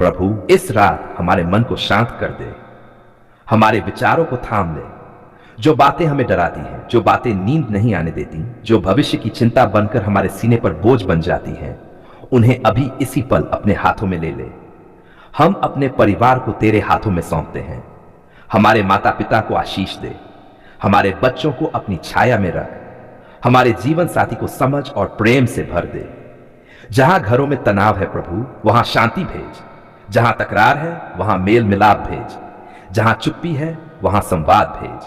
प्रभु इस रात हमारे मन को शांत कर दे, हमारे विचारों को थाम ले। जो बातें हमें डराती हैं, जो बातें नींद नहीं आने देती, जो भविष्य की चिंता बनकर हमारे सीने पर बोझ बन जाती हैं, उन्हें अभी इसी पल अपने हाथों में ले ले। हम अपने परिवार को तेरे हाथों में सौंपते हैं। हमारे माता पिता को आशीष दे, हमारे बच्चों को अपनी छाया में रख, हमारे जीवन साथी को समझ और प्रेम से भर दे। जहां घरों में तनाव है प्रभु, वहां शांति भेज। जहां तकरार है वहां मेल मिलाप भेज। जहां चुप्पी है वहां संवाद भेज।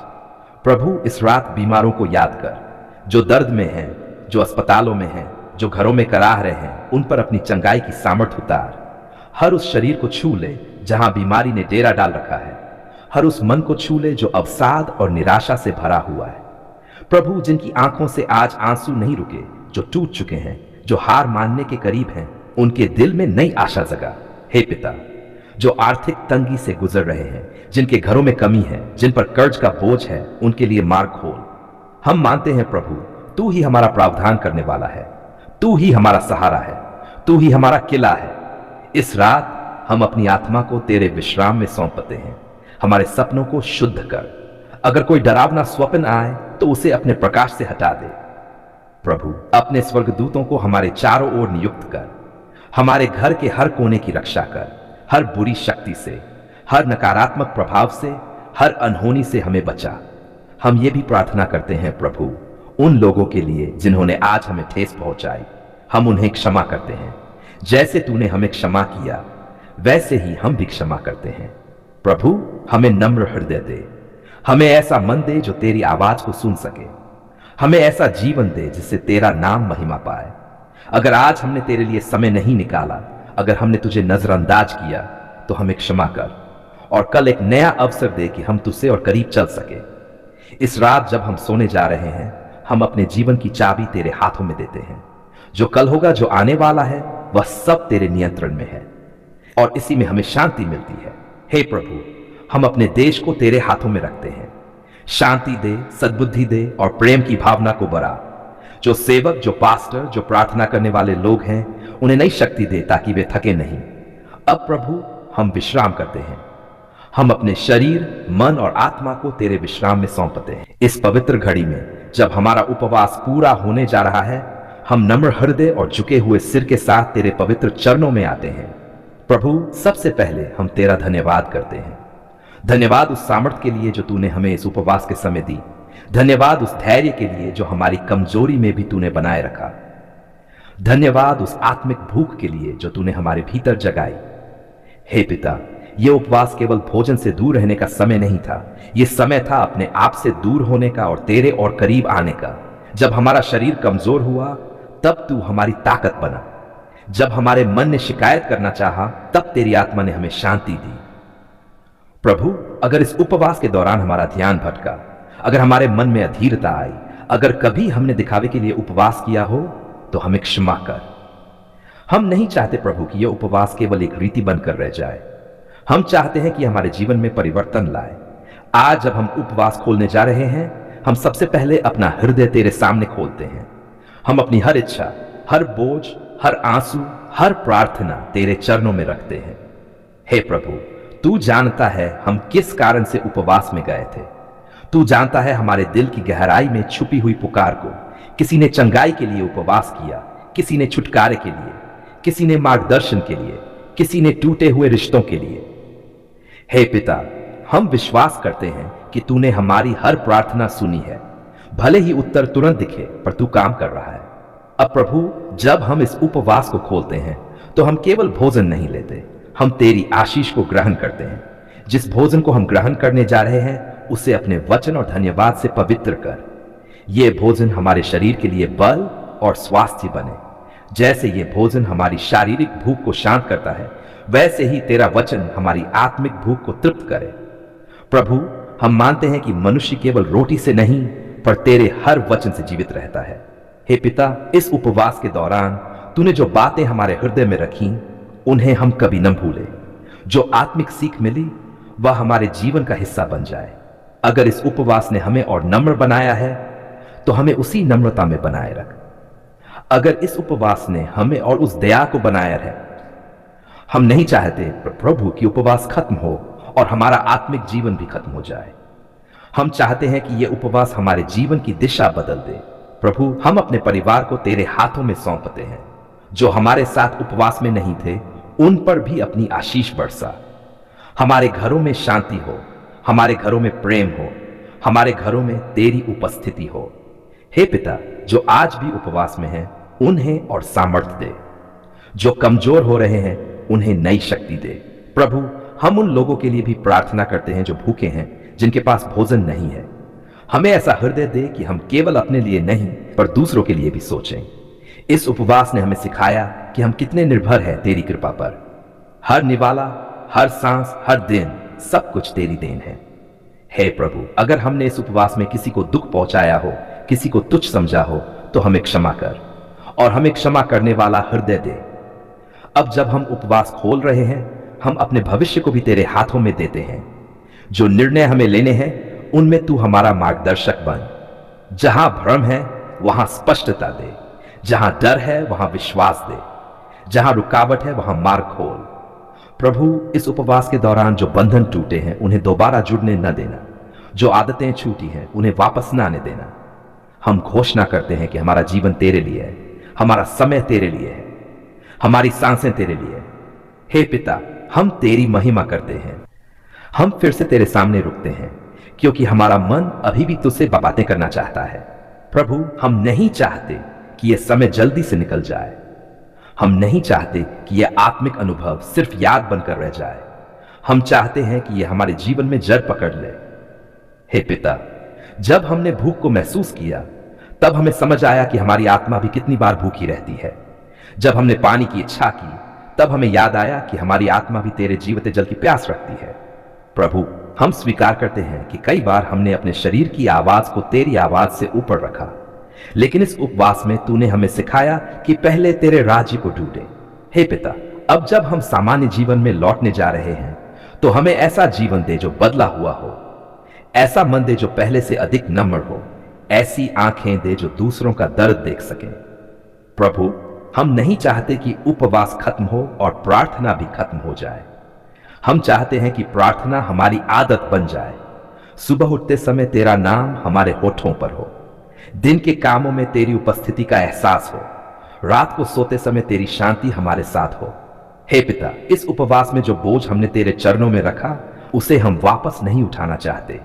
प्रभु इस रात बीमारों को याद कर, जो दर्द में हैं, जो अस्पतालों में हैं, जो घरों में कराह रहे हैं, उन पर अपनी चंगाई की सामर्थ उतार। हर उस शरीर को छू ले जहां बीमारी ने डेरा डाल रखा है। हर उस मन को छू ले जो अवसाद और निराशा से भरा हुआ है। प्रभु जिनकी आंखों से आज आंसू नहीं रुके, जो टूट चुके हैं, जो हार मानने के करीब हैं, उनके दिल में नई आशा जगा। हे पिता, जो आर्थिक तंगी से गुजर रहे हैं, जिनके घरों में कमी है, जिन पर कर्ज का बोझ है, उनके लिए मार्ग खोल। हम मानते हैं प्रभु, तू ही हमारा प्रावधान करने वाला है, तू ही हमारा सहारा है, तू ही हमारा किला है। इस रात हम अपनी आत्मा को तेरे विश्राम में सौंपते हैं। हमारे सपनों को शुद्ध कर। अगर कोई डरावना स्वप्न आए तो उसे अपने प्रकाश से हटा दे। प्रभु अपने स्वर्गदूतों को हमारे चारों ओर नियुक्त कर। हमारे घर के हर कोने की रक्षा कर। हर बुरी शक्ति से, हर नकारात्मक प्रभाव से, हर अनहोनी से हमें बचा। हम ये भी प्रार्थना करते हैं प्रभु, उन लोगों के लिए जिन्होंने आज हमें ठेस पहुंचाई। हम उन्हें क्षमा करते हैं। जैसे तूने हमें क्षमा किया, वैसे ही हम भी क्षमा करते हैं। प्रभु हमें नम्र हृदय दे। हमें ऐसा मन दे जो तेरी आवाज को सुन सके। हमें ऐसा जीवन दे जिससे तेरा नाम महिमा पाए। अगर आज हमने तेरे लिए समय नहीं निकाला, अगर हमने तुझे नजरअंदाज किया, तो हमें क्षमा कर और कल एक नया अवसर दे कि हम तुझसे और करीब चल सके। इस रात जब हम सोने जा रहे हैं, हम अपने जीवन की चाबी तेरे हाथों में देते हैं। जो कल होगा, जो आने वाला है, वह सब तेरे नियंत्रण में है और इसी में हमें शांति मिलती है। हे प्रभु, हम अपने देश को तेरे हाथों में रखते हैं। शांति दे, सद्बुद्धि दे और प्रेम की भावना को बढ़ा। जो सेवक, जो पास्टर, जो प्रार्थना करने वाले लोग हैं, उन्हें नई शक्ति दे ताकि वे थके नहीं। अब प्रभु हम विश्राम करते हैं। हम अपने शरीर, मन और आत्मा को तेरे विश्राम में सौंपते हैं। इस पवित्र घड़ी में जब हमारा उपवास पूरा होने जा रहा है, हम नम्र हृदय और झुके हुए सिर के साथ तेरे पवित्र चरणों में आते हैं। प्रभु सबसे पहले हम तेरा धन्यवाद करते हैं। धन्यवाद उस सामर्थ के लिए जो तूने हमें इस उपवास के समय दी। धन्यवाद उस धैर्य के लिए जो हमारी कमजोरी में भी तूने बनाए रखा। धन्यवाद उस आत्मिक भूख के लिए जो तूने हमारे भीतर जगाई। हे पिता, यह उपवास केवल भोजन से दूर रहने का समय नहीं था। यह समय था अपने आप से दूर होने का और तेरे और करीब आने का। जब हमारा शरीर कमजोर हुआ, तब तू हमारी ताकत बना। जब हमारे मन ने शिकायत करना चाहा, तब तेरी आत्मा ने हमें शांति दी। प्रभु, अगर इस उपवास के दौरान हमारा ध्यान भटका, अगर हमारे मन में अधीरता आई, अगर कभी हमने दिखावे के लिए उपवास किया हो, तो हमें क्षमा कर। हम नहीं चाहते प्रभु कि यह उपवास केवल एक रीति बनकर रह जाए। हम चाहते हैं कि हमारे जीवन में परिवर्तन लाए। आज जब हम उपवास खोलने जा रहे हैं, हम सबसे पहले अपना हृदय तेरे सामने खोलते हैं। हम अपनी हर इच्छा, हर बोझ, हर आंसू, हर प्रार्थना तेरे चरणों में रखते हैं। हे प्रभु, तू जानता है हम किस कारण से उपवास में गए थे। तू जानता है हमारे दिल की गहराई में छुपी हुई पुकार को। किसी ने चंगाई के लिए उपवास किया, किसी ने छुटकारे के लिए, किसी ने मार्गदर्शन के लिए, किसी ने टूटे हुए रिश्तों के लिए। हे पिता, हम विश्वास करते हैं कि तूने हमारी हर प्रार्थना सुनी है। भले ही उत्तर तुरंत दिखे, पर तू काम कर रहा है। अब प्रभु, जब हम इस उपवास को खोलते हैं, तो हम केवल भोजन नहीं लेते, हम तेरी आशीष को ग्रहण करते हैं। जिस भोजन को हम ग्रहण करने जा रहे हैं, उसे अपने वचन और धन्यवाद से पवित्र कर। यह भोजन हमारे शरीर के लिए बल और स्वास्थ्य बने। जैसे यह भोजन हमारी शारीरिक भूख को शांत करता है, वैसे ही तेरा वचन हमारी आत्मिक भूख को तृप्त करे। प्रभु, हम मानते हैं कि मनुष्य केवल रोटी से नहीं, पर तेरे हर वचन से जीवित रहता है। हे पिता, इस उपवास के दौरान तूने जो बातें हमारे हृदय में रखी, उन्हें हम कभी न भूले। जो आत्मिक सीख मिली, वह हमारे जीवन का हिस्सा बन जाए। अगर इस उपवास ने हमें और नम्र बनाया है, तो हमें उसी नम्रता में बनाए रख। अगर इस उपवास ने हमें और उस दया को बनाया है, हम नहीं चाहते प्रभु कि उपवास खत्म हो और हमारा आत्मिक जीवन भी खत्म हो जाए। हम चाहते हैं कि यह उपवास हमारे जीवन की दिशा बदल दे। प्रभु, हम अपने परिवार को तेरे हाथों में सौंपते हैं। जो हमारे साथ उपवास में नहीं थे, उन पर भी अपनी आशीष बरसा। हमारे घरों में शांति हो, हमारे घरों में प्रेम हो, हमारे घरों में तेरी उपस्थिति हो। हे पिता, जो आज भी उपवास में हैं, उन्हें और सामर्थ्य दे। जो कमजोर हो रहे हैं, उन्हें नई शक्ति दे। प्रभु, हम उन लोगों के लिए भी प्रार्थना करते हैं जो भूखे हैं, जिनके पास भोजन नहीं है। हमें ऐसा हृदय दे कि हम केवल अपने लिए नहीं पर दूसरों के लिए भी सोचें। इस उपवास ने हमें सिखाया कि हम कितने निर्भर हैं तेरी कृपा पर। हर निवाला, हर सांस, हर दिन, सब कुछ तेरी देन है। हे प्रभु, अगर हमने इस उपवास में किसी को दुख पहुंचाया हो, किसी को तुच्छ समझा हो, तो हमें क्षमा कर और हमें क्षमा करने वाला हृदय दे। अब जब हम उपवास खोल रहे हैं, हम अपने भविष्य को भी तेरे हाथों में देते हैं। जो निर्णय हमें लेने हैं, उनमें तू हमारा मार्गदर्शक बन। जहां भ्रम है, वहां स्पष्टता दे। जहां डर है, वहां विश्वास दे। जहां रुकावट है, वहां मार्ग खोल। प्रभु, इस उपवास के दौरान जो बंधन टूटे हैं, उन्हें दोबारा जुड़ने न देना। जो आदतें छूटी हैं, उन्हें वापस न आने देना। हम घोषणा करते हैं कि हमारा जीवन तेरे लिए है, हमारा समय तेरे लिए है, हमारी सांसें तेरे लिए है। हे पिता, हम तेरी महिमा करते हैं। हम फिर से तेरे सामने रुकते हैं, क्योंकि हमारा मन अभी भी तुझसे बातें करना चाहता है। प्रभु, हम नहीं चाहते कि यह समय जल्दी से निकल जाए। हम नहीं चाहते कि यह आत्मिक अनुभव सिर्फ याद बनकर रह जाए। हम चाहते हैं कि यह हमारे जीवन में जड़ पकड़ ले। हे पिता, जब हमने भूख को महसूस किया, तब हमें समझ आया कि हमारी आत्मा भी कितनी बार भूखी रहती है। जब हमने पानी की इच्छा की, तब हमें याद आया कि हमारी आत्मा भी तेरे जीवते जल की प्यास रखती है। प्रभु, हम स्वीकार करते हैं कि कई बार हमने अपने शरीर की आवाज को तेरी आवाज से ऊपर रखा, लेकिन इस उपवास में तूने हमें सिखाया कि पहले तेरे राज्य को ढूंढे। हे पिता, अब जब हम सामान्य जीवन में लौटने जा रहे हैं, तो हमें ऐसा जीवन दे जो बदला हुआ हो, ऐसा मन दे जो पहले से अधिक नम्र हो, ऐसी आंखें दे जो दूसरों का दर्द देख सके। प्रभु, हम नहीं चाहते कि उपवास खत्म हो और प्रार्थना भी खत्म हो जाए। हम चाहते हैं कि प्रार्थना हमारी आदत बन जाए। सुबह उठते समय तेरा नाम हमारे होठों पर हो, दिन के कामों में तेरी उपस्थिति का एहसास हो, रात को सोते समय तेरी शांति हमारे साथ हो। हे पिता, इस उपवास में जो बोझ हमने तेरे चरणों में रखा, उसे हम वापस नहीं उठाना चाहते।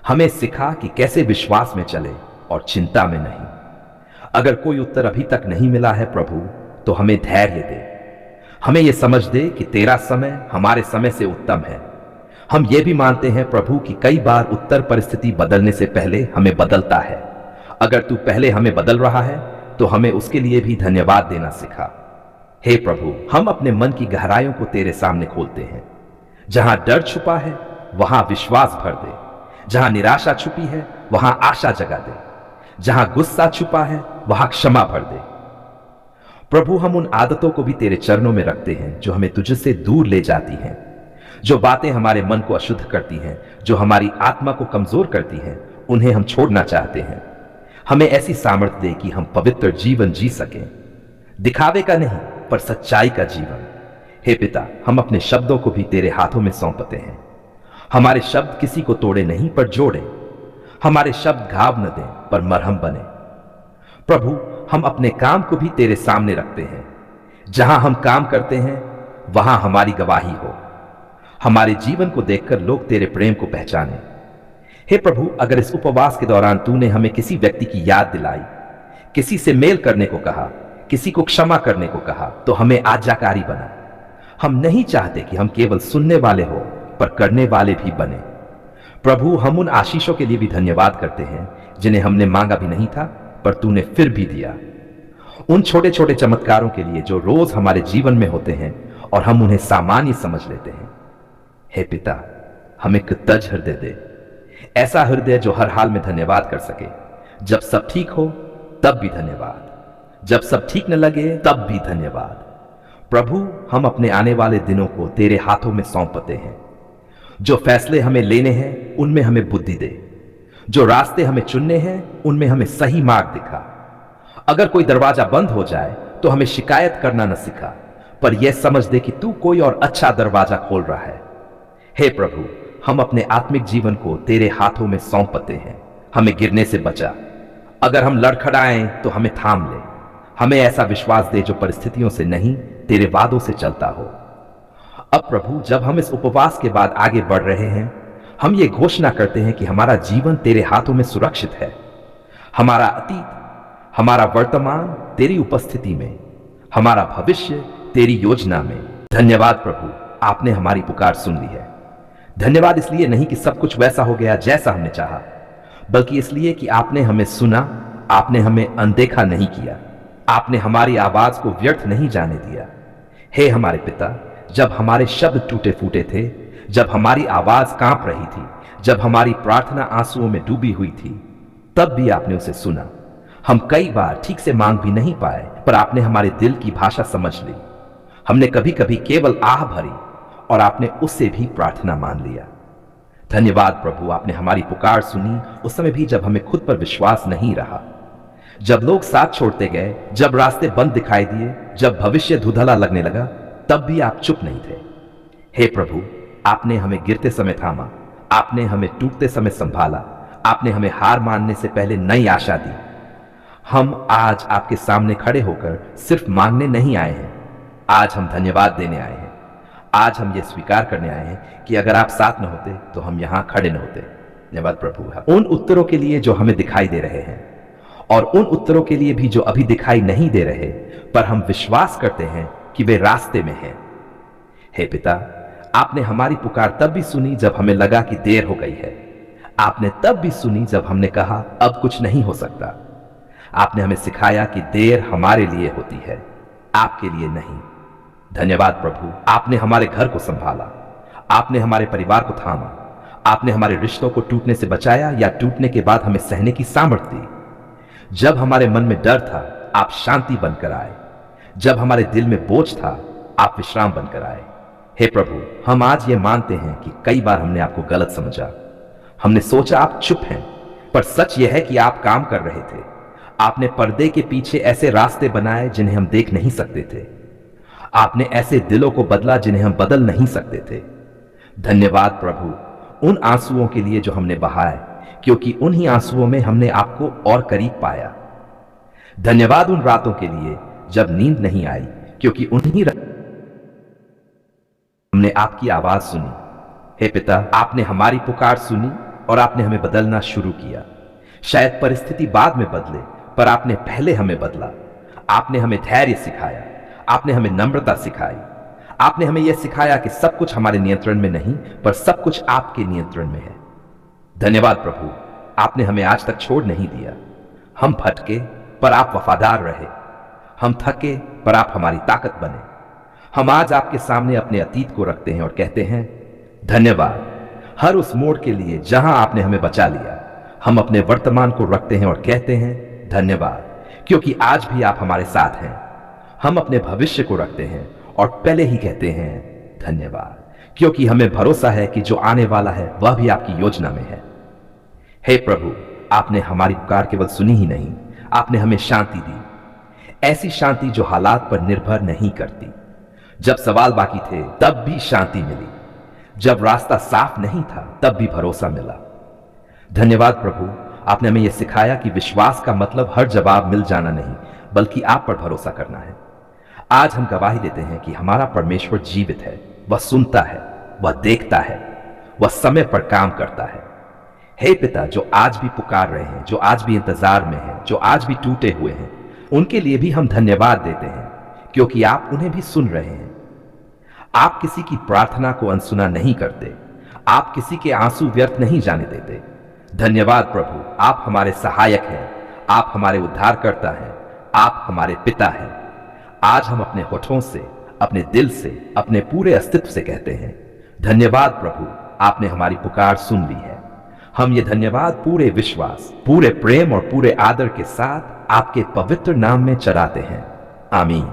हमें सिखा कि कैसे विश्वास में चले और चिंता में नहीं। अगर कोई उत्तर अभी तक नहीं मिला है प्रभु, तो हमें धैर्य दे। हमें यह समझ दे कि तेरा समय हमारे समय से उत्तम है। हम ये भी मानते हैं प्रभु कि कई बार उत्तर परिस्थिति बदलने से पहले हमें बदलता है। अगर तू पहले हमें बदल रहा है, तो हमें उसके लिए भी धन्यवाद देना सिखा। हे प्रभु, हम अपने मन की गहराइयों को तेरे सामने खोलते हैं। जहां डर छुपा है, वहां विश्वास भर दे। जहां निराशा छुपी है, वहां आशा जगा दे। जहां गुस्सा छुपा है, वहां क्षमा भर दे। प्रभु, हम उन आदतों को भी तेरे चरणों में रखते हैं जो हमें तुझसे दूर ले जाती हैं, जो बातें हमारे मन को अशुद्ध करती हैं, जो हमारी आत्मा को कमजोर करती हैं, उन्हें हम छोड़ना चाहते हैं। हमें ऐसी सामर्थ्य दे कि हम पवित्र जीवन जी सकें, दिखावे का नहीं पर सच्चाई का जीवन। हे पिता, हम अपने शब्दों को भी तेरे हाथों में सौंपते हैं। हमारे शब्द किसी को तोड़े नहीं पर जोड़े। हमारे शब्द घाव न दें पर मरहम बने। प्रभु, हम अपने काम को भी तेरे सामने रखते हैं। जहां हम काम करते हैं, वहां हमारी गवाही हो। हमारे जीवन को देखकर लोग तेरे प्रेम को पहचाने। हे प्रभु, अगर इस उपवास के दौरान तूने हमें किसी व्यक्ति की याद दिलाई, किसी से मेल करने को कहा, किसी को क्षमा करने को कहा, तो हमें आज्ञाकारी बना। हम नहीं चाहते कि हम केवल सुनने वाले हो, पर करने वाले भी बने। प्रभु, हम उन आशीषों के लिए भी धन्यवाद करते हैं जिन्हें हमने मांगा भी नहीं था, पर तूने फिर भी दिया। उन छोटे छोटे चमत्कारों के लिए जो रोज हमारे जीवन में होते हैं और हम उन्हें सामान्य समझ लेते हैं। हे पिता, हमें कृतज्ञ हृदय दे, ऐसा हृदय जो हर हाल में धन्यवाद कर सके। जब सब ठीक हो तब भी धन्यवाद, जब सब ठीक न लगे तब भी धन्यवाद। प्रभु, हम अपने आने वाले दिनों को तेरे हाथों में सौंपते हैं। जो फैसले हमें लेने हैं, उनमें हमें बुद्धि दे। जो रास्ते हमें चुनने हैं, उनमें हमें सही मार्ग दिखा। अगर कोई दरवाजा बंद हो जाए, तो हमें शिकायत करना न सिखा, पर यह समझ दे कि तू कोई और अच्छा दरवाजा खोल रहा है। हे प्रभु, हम अपने आत्मिक जीवन को तेरे हाथों में सौंपते हैं। हमें गिरने से बचा। अगर हम लड़खड़ाएं तो हमें थाम ले। हमें ऐसा विश्वास दे जो परिस्थितियों से नहीं, तेरे वादों से चलता हो। अब प्रभु, जब हम इस उपवास के बाद आगे बढ़ रहे हैं, हम ये घोषणा करते हैं कि हमारा जीवन तेरे हाथों में सुरक्षित है। हमारा अतीत, हमारा वर्तमान तेरी उपस्थिति में, हमारा भविष्य तेरी योजना में। धन्यवाद प्रभु, आपने हमारी पुकार सुन ली है। धन्यवाद इसलिए नहीं कि सब कुछ वैसा हो गया जैसा हमने चाहा, बल्कि इसलिए कि आपने हमें सुना, आपने हमें अनदेखा नहीं किया, आपने हमारी आवाज को व्यर्थ नहीं जाने दिया। हे हमारे पिता, जब हमारे शब्द टूटे फूटे थे, जब हमारी आवाज कांप रही थी, जब हमारी प्रार्थना आंसुओं में डूबी हुई थी, तब भी आपने उसे सुना। हम कई बार ठीक से मांग भी नहीं पाए, पर आपने हमारे दिल की भाषा समझ ली। हमने कभी कभी केवल आह भरी और आपने उससे भी प्रार्थना मान लिया। धन्यवाद प्रभु, आपने हमारी पुकार सुनी उस समय भी जब हमें खुद पर विश्वास नहीं रहा, जब लोग साथ छोड़ते गए, जब रास्ते बंद दिखाई दिए, जब भविष्य धुंधला लगने लगा, तब भी आप चुप नहीं थे। हे प्रभु, आपने हमें गिरते समय थामा, आपने हमें टूटते समय संभाला, आपने हमें हार मानने से पहले नई आशा दी। हम आज आपके सामने खड़े होकर सिर्फ मांगने नहीं आए हैं, आज हम धन्यवाद देने आए हैं। आज हम ये स्वीकार करने आए हैं कि अगर आप साथ न होते तो हम यहां खड़े न होते। धन्यवाद प्रभु, उन उत्तरों के लिए जो हमें दिखाई दे रहे हैं और उन उत्तरों के लिए भी जो अभी दिखाई नहीं दे रहे, पर हम विश्वास करते हैं कि वे रास्ते में हैं। हे पिता, आपने हमारी पुकार तब भी सुनी जब हमें लगा कि देर हो गई है। आपने तब भी सुनी जब हमने कहा अब कुछ नहीं हो सकता। आपने हमें सिखाया कि देर हमारे लिए होती है, आपके लिए नहीं। धन्यवाद प्रभु, आपने हमारे घर को संभाला, आपने हमारे परिवार को थामा, आपने हमारे रिश्तों को टूटने से बचाया या टूटने के बाद हमें सहने की सामर्थ्य दी। जब हमारे मन में डर था, आप शांति बनकर आए। जब हमारे दिल में बोझ था, आप विश्राम बनकर आए। हे प्रभु, हम आज ये मानते हैं कि कई बार हमने आपको गलत समझा। हमने सोचा आप चुप हैं, पर सच यह है कि आप काम कर रहे थे। आपने पर्दे के पीछे ऐसे रास्ते बनाए जिन्हें हम देख नहीं सकते थे। आपने ऐसे दिलों को बदला जिन्हें हम बदल नहीं सकते थे। धन्यवाद प्रभु उन आंसुओं के लिए जो हमने बहाए, क्योंकि उन्हीं आंसुओं में हमने आपको और करीब पाया। धन्यवाद उन रातों के लिए जब नींद नहीं आई, क्योंकि उन्हीं हमने आपकी आवाज सुनी। हे पिता, आपने हमारी पुकार सुनी और आपने हमें बदलना शुरू किया। शायद परिस्थिति बाद में बदले, पर आपने पहले हमें बदला। आपने हमें धैर्य सिखाया, आपने हमें नम्रता सिखाई, आपने हमें यह सिखाया कि सब कुछ हमारे नियंत्रण में नहीं, पर सब कुछ आपके नियंत्रण में है। धन्यवाद प्रभु, आपने हमें आज तक छोड़ नहीं दिया। हम भटके पर आप वफादार रहे, हम थके पर आप हमारी ताकत बने। हम आज आपके सामने अपने अतीत को रखते हैं और कहते हैं धन्यवाद। हर उस मोड़ के लिए जहां आपने हमें बचा लिया, हम अपने वर्तमान को रखते हैं और कहते हैं धन्यवाद, क्योंकि आज भी आप हमारे साथ हैं। हम अपने भविष्य को रखते हैं और पहले ही कहते हैं धन्यवाद, क्योंकि हमें भरोसा है कि जो आने वाला है वह भी आपकी योजना में है। हे प्रभु, आपने हमारी पुकार केवल सुनी ही नहीं, आपने हमें शांति दी, ऐसी शांति जो हालात पर निर्भर नहीं करती। जब सवाल बाकी थे तब भी शांति मिली, जब रास्ता साफ नहीं था तब भी भरोसा मिला। धन्यवाद प्रभु, आपने हमें यह सिखाया कि विश्वास का मतलब हर जवाब मिल जाना नहीं, बल्कि आप पर भरोसा करना है। आज हम गवाही देते हैं कि हमारा परमेश्वर जीवित है, वह सुनता है, वह देखता है, वह समय पर काम करता है। हे पिता, जो आज भी पुकार रहे हैं, जो आज भी इंतजार में हैं, जो आज भी टूटे हुए हैं, उनके लिए भी हम धन्यवाद देते हैं, क्योंकि आप उन्हें भी सुन रहे हैं। आप किसी की प्रार्थना को अनसुना नहीं करते, आप किसी के आंसू व्यर्थ नहीं जाने देते। धन्यवाद प्रभु, आप हमारे सहायक हैं, आप हमारे उद्धारकर्ता हैं, आप हमारे पिता हैं। आज हम अपने होठों से, अपने दिल से, अपने पूरे अस्तित्व से कहते हैं धन्यवाद प्रभु, आपने हमारी पुकार सुन ली है। हम ये धन्यवाद पूरे विश्वास, पूरे प्रेम और पूरे आदर के साथ आपके पवित्र नाम में चढ़ाते हैं। आमीन।